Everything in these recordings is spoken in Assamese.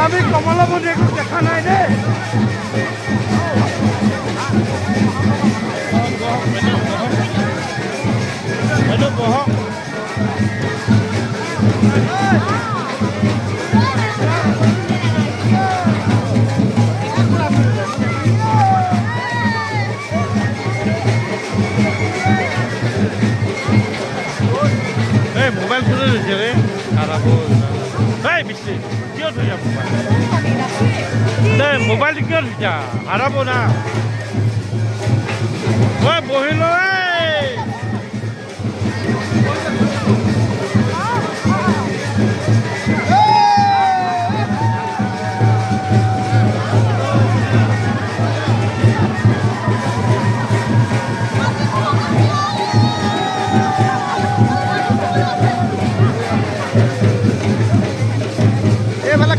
আমি কমলাবতী একো দেখা নাই দেই বহক মোবাইল খুলে দিছে রে খারাপ এই বৃষ্টি কিয় থৈছা মোবাইল মোবাইলটো কিয় থৈছা হাৰাব না ঐ বহিল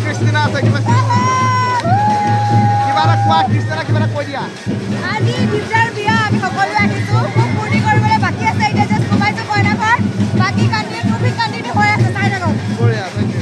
Cristina আছে কিবা এটা কোৱা Cristina কিবা এটা কৈ দিয়া আজি বিজাৰ বিয়া আমি সকলোৱে আহিছো খুব ফূৰ্তি কৰিবলৈ বাকী আছে এতিয়া জাষ্ট সোমাইছো কইনা ঘৰ বাকী কণ্টিনিউ হৈ আছে চাই থাকক বঢ়িয়া থেংক ইউ